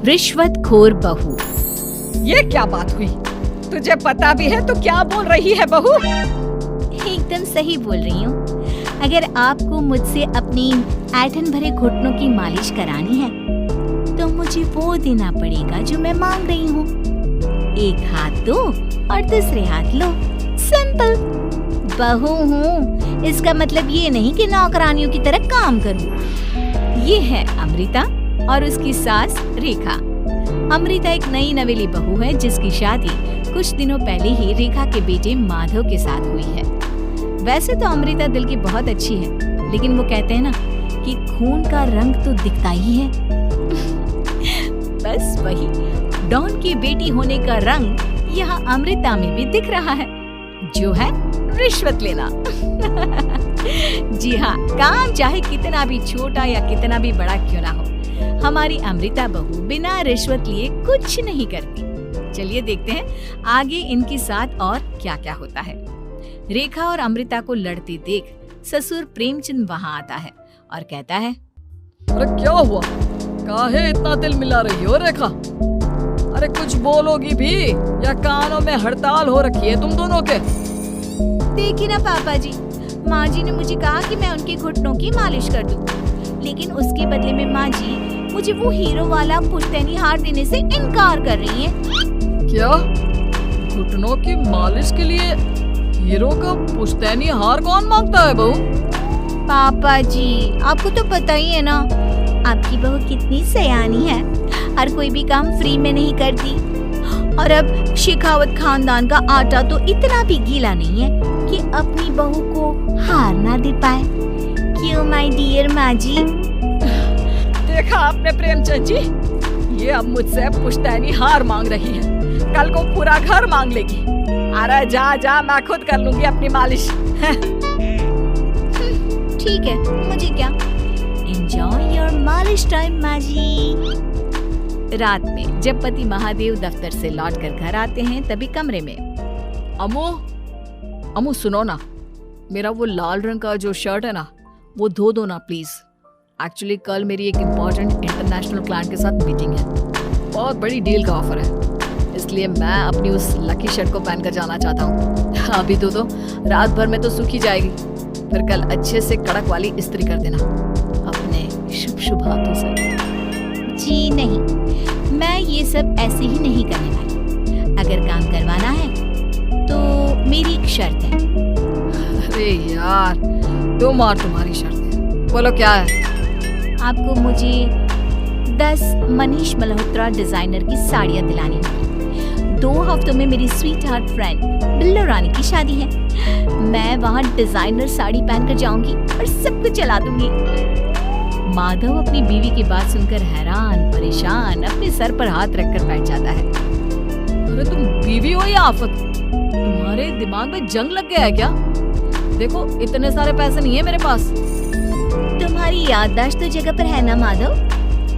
रिश्वतखोर बहू। ये क्या बात हुई? तुझे पता भी है तो क्या बोल रही है बहू? एकदम सही बोल रही हूँ। अगर आपको मुझसे अपनी ऐंठन भरे घुटनों की मालिश करानी है तो मुझे वो देना पड़ेगा जो मैं मांग रही हूँ। एक हाथ दो और दूसरे हाथ लो, सिंपल। बहू हूँ, इसका मतलब ये नहीं कि नौकरानियों की तरह काम करूँ। ये है अमृता और उसकी सास रेखा। अमृता एक नई नवेली बहू है जिसकी शादी कुछ दिनों पहले ही रेखा के बेटे माधव के साथ हुई है। वैसे तो अमृता दिल की बहुत अच्छी है, लेकिन वो कहते हैं ना कि खून का रंग तो दिखता ही है। बस वही डॉन की बेटी होने का रंग यहाँ अमृता में भी दिख रहा है, जो है रिश्वत लेना। जी हाँ, काम चाहे कितना भी छोटा या कितना भी बड़ा क्यों ना हो, हमारी अमृता बहू बिना रिश्वत लिए कुछ नहीं करती। चलिए देखते हैं आगे इनके साथ और क्या क्या होता है। रेखा और अमृता को लड़ते देख ससुर प्रेमचंद वहाँ आता है और कहता है, अरे क्या हुआ? काहे इतना दिल मिला रही हो रेखा? अरे कुछ बोलोगी भी या कानों में हड़ताल हो रखी है तुम दोनों के? देखिए ना पापा जी, माँ जी ने मुझे कहा कि मैं उनके घुटनों की मालिश कर दूं, लेकिन उसके बदले में माँ जी मुझे वो हीरो वाला पुश्तैनी हार देने से इनकार कर रही हैं। क्या? घुटनों की मालिश के लिए हीरो का पुश्तैनी हार कौन मांगता है बहू? पापा जी, आपको तो पता ही है ना, आपकी बहू कितनी सयानी है, हर कोई भी काम फ्री में नहीं करती। और अब शेखावत खानदान का आटा तो इतना भी गीला नहीं है कि अपनी बहू को हार ना दे पाए। क्यों माय डियर माँ जी? देखा आपने प्रेमचंद जी, ये अब मुझसे पुश्तैनी हार मांग रही है, कल को पूरा घर मांग लेगी। अरे जा जा, मैं खुद कर लूंगी अपनी मालिश। ठीक है, मुझे क्या। एंजॉय योर मालिश टाइम माँ जी। रात में जब पति महादेव दफ्तर से लौटकर घर आते हैं तभी कमरे में, अमो सुनो ना, मेरा वो लाल रंग का जो शर्ट है ना वो धो दो ना प्लीज। एक्चुअली कल मेरी एक इम्पोर्टेंट इंटरनेशनल क्लाइंट के साथ मीटिंग है, बहुत बड़ी डील का ऑफर है, इसलिए मैं अपनी उस लकी शर्ट को पहनकर जाना चाहता हूँ। अभी तो रात भर में तो सूखी जाएगी, फिर कल अच्छे से कड़क वाली इस्त्री कर देना अपने शुभ शुभ हाथों से। जी नहीं, मैं ये सब ऐसे ही नहीं करने वाली। अगर काम करवाना है तो मेरी एक शर्त है। अरे यार, तुम और तुम्हारी शर्तें, बोलो क्या है? आपको मुझे 10 मनीष मल्होत्रा डिजाइनर की साड़ियाँ दिलानी होगी। 2 हफ्तों में मेरी स्वीट हार्ट फ्रेंड बिल्लो रानी की शादी है। मैं वहाँ डिजाइनर साड़ी पहनकर जाऊंगी और सबको चला दूंगी। माधव अपनी बीवी की बात सुनकर हैरान परेशान अपने सर पर हाथ रखकर बैठ जाता है। अरे तुम बीवी हो या आफत? तुम्हारे दिमाग में जंग लग गया है क्या? देखो इतने सारे पैसे नहीं है मेरे पास। तुम्हारी याददाश्त तो जगह पर है ना माधव,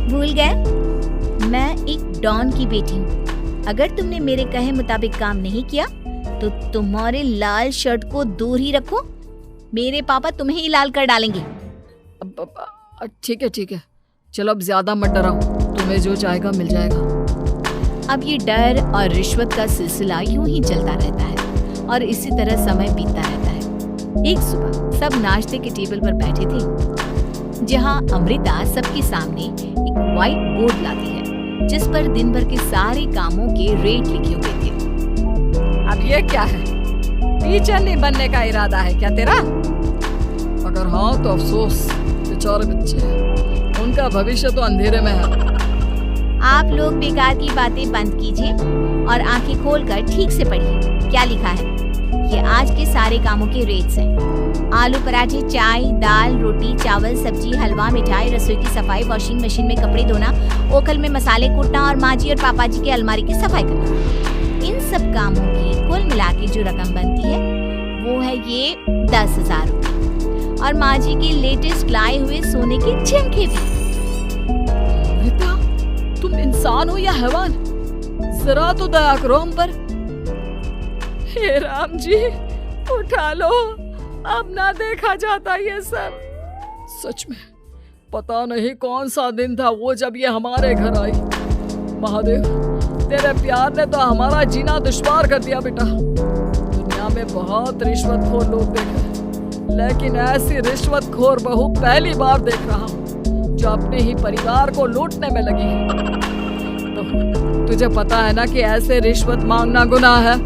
भूल गए? मैं एक डॉन की बेटी हूँ। अगर तुमने मेरे कहे मुताबिक काम नहीं किया तो तुम्हारे लाल शर्ट को दूर ही रखो, मेरे पापा तुम्हें ही लाल कर डालेंगे। ठीक है, चलो अब ज्यादा मत डराओ, तुम्हें जो चाहेगा मिल जाएगा। अब ये डर और रिश्वत का सिलसिला यूं ही चलता रहता है और इसी तरह समय बीतता रहता है। एक सुबह सब नाश्ते के टेबल पर बैठे थे, जहां अमृता सबके सामने एक व्हाइट बोर्ड लाती है जिस पर दिन भर के सारे कामों के रेट लिखे हुए थे। अब ये क्या है? टीचर नहीं बनने का इरादा है क्या तेरा? अगर हाँ तो अफसोस, बेचारे बच्चे, उनका भविष्य तो अंधेरे में है। आप लोग बेकार की बातें बंद कीजिए और आंखें खोलकर ठीक से पढ़िए क्या लिखा है। ये आज के सारे कामों के रेट्स हैं। आलू पराठे, चाय, दाल, रोटी, चावल, सब्जी, हलवा, मिठाई, रसोई की सफाई, वॉशिंग मशीन में कपड़े धोना, ओखल में मसाले कूटना और माँ जी और पापा जी के अलमारी की सफाई करना। इन सब कामों की कुल मिला के जो रकम बनती है वो है ये 10,000 रुपए और माँ जी के लेटेस्ट लाए हुए सोने के झुमके भी। अमृता, तुम इंसान हो या हैवान? जरा तो दया करो हम पर। हे राम जी, उठा लो, अब ना देखा जाता ये सब। सच में पता नहीं कौन सा दिन था वो जब ये हमारे घर आई। महादेव, तेरे प्यार ने तो हमारा जीना दुश्वार कर दिया बेटा। दुनिया में बहुत रिश्वतखोर लोग देखे, लेकिन ऐसी रिश्वतखोर बहू पहली बार देख रहा हूँ जो अपने ही परिवार को लूटने में लगी है। तो तुझे पता है ना कि ऐसे रिश्वत मांगना गुनाह है।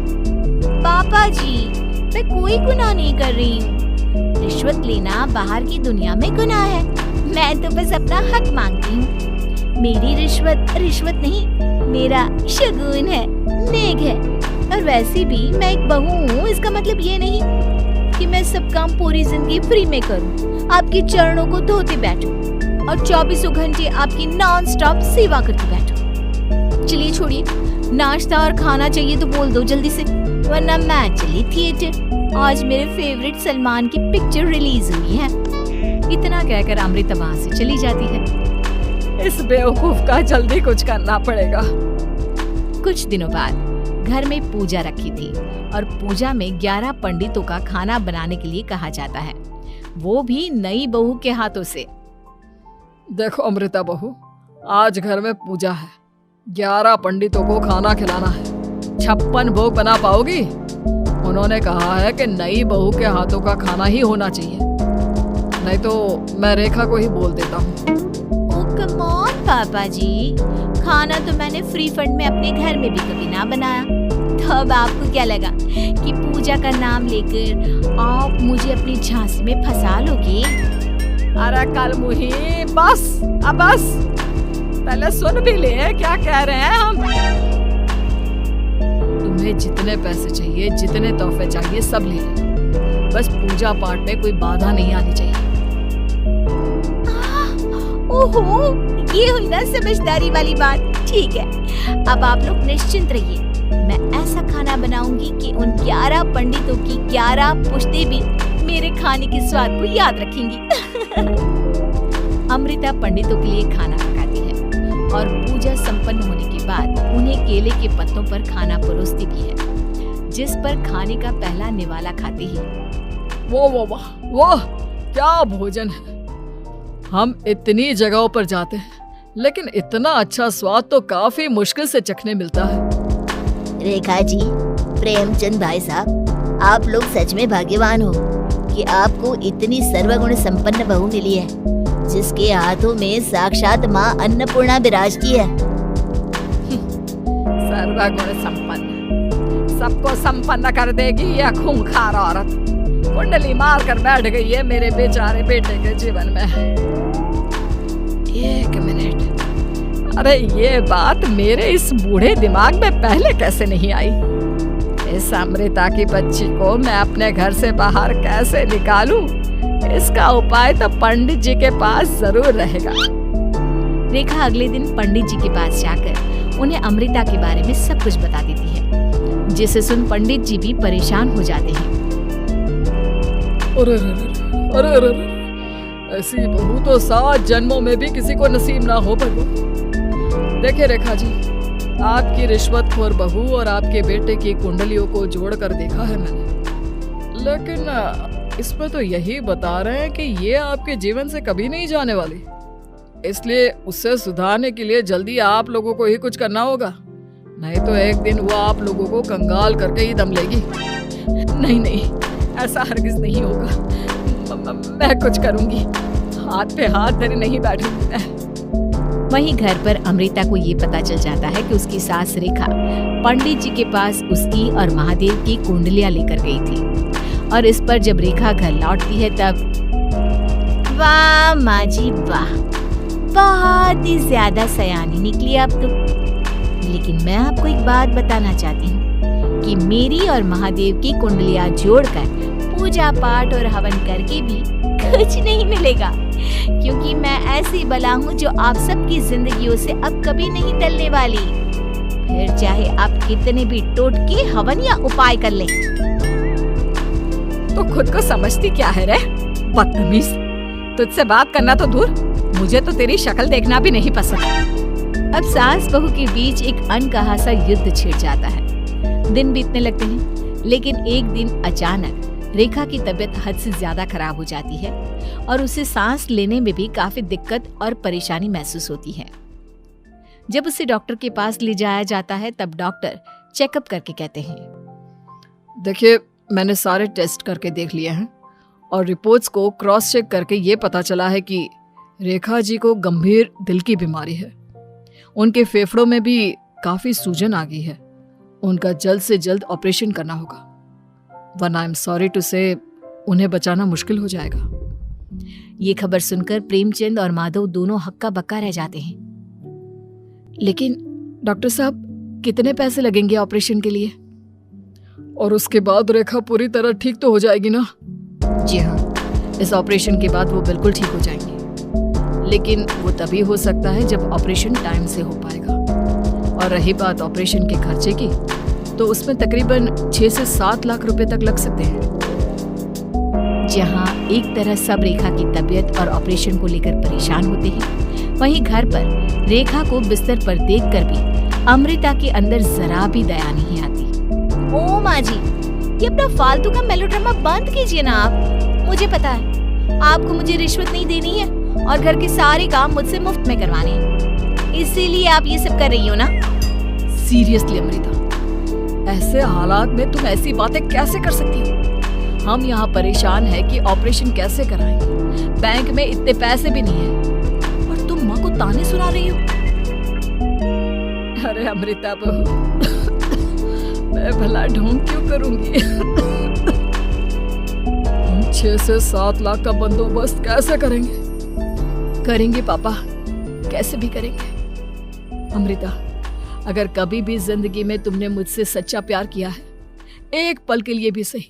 पापा जी, मैं कोई गुनाह नहीं कर रही हूँ। रिश्वत लेना बाहर की दुनिया में गुनाह है। मैं तो बस अपना हक मांगती हूँ। मेरी रिश्वत रिश्वत नहीं, मेरा शगुन है, नेक है। और वैसे भी मैं एक बहू हूँ, इसका मतलब ये नहीं कि मैं सब काम पूरी जिंदगी फ्री में करूँ, आपके चरणों को धोते बैठूं और 24 घंटे आपकी नॉन स्टॉप सेवा करते बैठूं। चलिए छोड़िए, नाश्ता और खाना चाहिए तो बोल दो जल्दी से, वरना मैं चली थिएटर। आज मेरे फेवरेट सलमान की पिक्चर रिलीज हुई है। इतना कहकर अमृता वहाँ से चली जाती है। इस बेवकूफ का जल्दी कुछ करना पड़ेगा। कुछ दिनों बाद घर में पूजा रखी थी और पूजा में 11 पंडितों का खाना बनाने के लिए कहा जाता है, वो भी नई बहू के हाथों से। देखो अमृता बहू, आज घर में पूजा है, 11 पंडितों को खाना खिलाना है। 56 भोग बना पाओगी? उन्होंने कहा है कि नई बहू के हाथों का खाना ही होना चाहिए, नहीं तो मैं रेखा को ही बोल देता हूँ। ओह कम ऑन पापा जी, खाना तो मैंने फ्री फंड में अपने घर में भी कभी ना बनाया। तो अब आपको क्या लगा कि पूजा का नाम लेकर आप मुझे अपनी झांसी में फंसा लोगे? अरे कल मुही, बस अब बस, पहले सुन भी ले क्या कह रहे हैं हम। तुम्हें जितने पैसे चाहिए, जितने तोहफे चाहिए सब ले लो, बस पूजा पाठ में कोई बाधा नहीं आनी चाहिए। ओहो, ये हुई ना समझदारी वाली बात। ठीक है, अब आप लोग निश्चिंत रहिए, मैं ऐसा खाना बनाऊंगी कि उन 11 पंडितों की 11 पुश्तें भी मेरे खाने के स्वाद को याद रखेंगी। अमृता पंडितों के लिए खाना पकाती है और पूजा संपन्न होने के बाद उन्हें केले के पत्तों पर खाना परोसती भी है, जिस पर खाने का पहला निवाला खाते ही वो क्या भोजन है। हम इतनी जगहों पर जाते हैं, लेकिन इतना अच्छा स्वाद तो काफी मुश्किल से चखने मिलता है। रेखा जी, प्रेमचंद भाई साहब, आप लोग सच में भाग्यवान हो कि आपको इतनी सर्वगुण संपन्न बहू मिली है, जिसके हाथों में साक्षात माँ अन्नपूर्णा विराजती है। सर्वगुण संपन्न, सबको संपन्न कर देगी यह खूंखार औरत। कुंडली मार कर बैठ गई है मेरे बेचारे बेटे के जीवन में। एक मिनट, अरे ये बात मेरे इस बूढ़े दिमाग में पहले कैसे नहीं आई? इस अमृता की बच्ची को मैं अपने घर से बाहर कैसे निकालूं? इसका उपाय तो पंडित जी के पास जरूर रहेगा। रेखा अगले दिन पंडित जी के पास जाकर उन्हें अमृता के बारे में सब कुछ बता देती है, जिसे सुन पंडित जी भी परेशान हो जाते हैं। अरे, ऐसी बहू तो 7 जन्मों में भी किसी को नसीब ना हो। देखिए रेखा जी, आपकी रिश्वतखोर बहू और आपके बेटे की कुंडलियों को जोड़कर देखा है मैंने, लेकिन इसमें तो यही बता रहे हैं कि ये आपके जीवन से कभी नहीं जाने वाली। इसलिए उसे सुधारने के लिए जल्दी आप लोगों को ही कुछ करना होगा, नहीं तो एक दिन वो आप लोगों को कंगाल करके ही दम लेगी। नहीं, ऐसा हरगिज नहीं होगा। मैं कुछ करूंगी, हाथ पे हाथ धरे नहीं बैठूंगी मैं। वहीं घर पर अमृता को ये पता चल जाता है कि उसकी सास रेखा पंडित जी के पास उसकी और महादेव की कुंडलियां लेकर गई थी। और इस पर जब रेखा घर लौटती है तब वाह माँ जी वाह, बहुत ही ज्यादा सयानी निकली आप तो। लेकिन मैं आपको एक बात बताना चाहती हूँ कि मेरी और महादेव की कुंडलियां जोड़कर पूजा पाठ और हवन करके भी कुछ नहीं मिलेगा, क्योंकि मैं ऐसी बला हूँ जो आप सबकी जिंदगियों से अब कभी नहीं टलने वाली। फिर चाहे आप कितने भी टोटके हवन या उपाय कर लें। तो खुद को समझती क्या है रे बदतमीज, तुझसे बात करना तो दूर, मुझे तो तेरी शक्ल देखना भी नहीं पसंद। अब सास बहू के बीच एक अनकहा सा युद्ध छिड़ जाता है। दिन बीतने लगते हैं, लेकिन एक दिन अचानक रेखा की तबीयत हद से ज्यादा खराब हो जाती है और उसे सांस लेने में भी काफी दिक्कत और परेशानी महसूस होती है। जब उसे डॉक्टर के पास ले जाया जाता है तब डॉक्टर चेकअप करके कहते हैं, देखिए, मैंने सारे टेस्ट करके देख लिए हैं और रिपोर्ट्स को क्रॉस चेक करके ये पता चला है कि रेखा जी को गंभीर दिल की बीमारी है। उनके फेफड़ों में भी काफी सूजन आ गई है। उनका जल्द से जल्द ऑपरेशन करना होगा, वरना आई एम सॉरी टू से उन्हें बचाना मुश्किल हो जाएगा। ये खबर सुनकर प्रेमचंद और माधव दोनों हक्का बक्का रह जाते हैं। लेकिन डॉक्टर साहब, कितने पैसे लगेंगे ऑपरेशन के लिए? और उसके बाद रेखा पूरी तरह ठीक तो हो जाएगी ना? जी हाँ, इस ऑपरेशन के बाद वो बिल्कुल ठीक हो जाएंगे, लेकिन वो तभी हो सकता है जब ऑपरेशन टाइम से हो पाएगा। और रही बात ऑपरेशन के खर्चे की, तो उसमें तकरीबन 6 से 7 लाख रुपए तक लग सकते हैं। जहाँ एक तरह सब रेखा की तबीयत और ऑपरेशन को लेकर परेशान होते हैं, वहीं घर पर रेखा को बिस्तर पर देखकर भी अमृता के अंदर जरा भी दया नहीं आती। ओ माँ जी, ये अपना फालतू का मेलोड्रामा बंद कीजिए ना आप। मुझे पता है आपको मुझे रिश्वत नहीं देनी है और घर के सारे काम मुझसे मुफ्त में करवाने हैं, इसीलिए आप ये सब कर रही हो ना। सीरियसली अमृता, ऐसे हालात में तुम ऐसी बातें कैसे कर सकती हो? हम यहाँ परेशान हैं कि ऑपरेशन कैसे कराएंगे। बैंक में इतने पैसे भी नहीं है और तुम माँ को ताने सुना रही हो। अरे अमृता बहू, मैं भला ढोंग क्यों करूंगी? हम 6 से 7 लाख का बंदोबस्त कैसे करेंगे? करेंगे पापा, कैसे भी करेंगे। अमृता, अगर कभी भी जिंदगी में तुमने मुझसे सच्चा प्यार किया है, एक पल के लिए भी सही,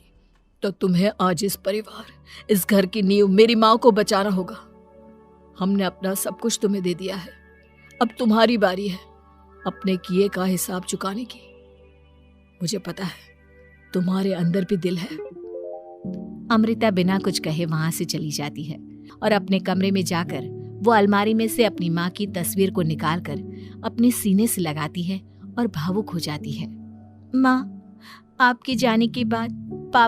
तो तुम्हें आज इस परिवार, इस घर की नींव, मेरी माँ को बचाना होगा। हमने अपना सब कुछ तुम्हें दे दिया है, अब तुम्हारी बारी है अपने किए का हिसाब चुकाने की। मुझे पता है तुम्हारे अंदर भी दिल है। अमृता बिना कुछ कहे वहां से चली जाती है और अपने कमरे में जाकर वो अलमारी में से अपनी माँ की तस्वीर को निकालकर अपने सीने से लगाती है और भावुक हो जाती है। माँ, आपके जाने के बाद पापा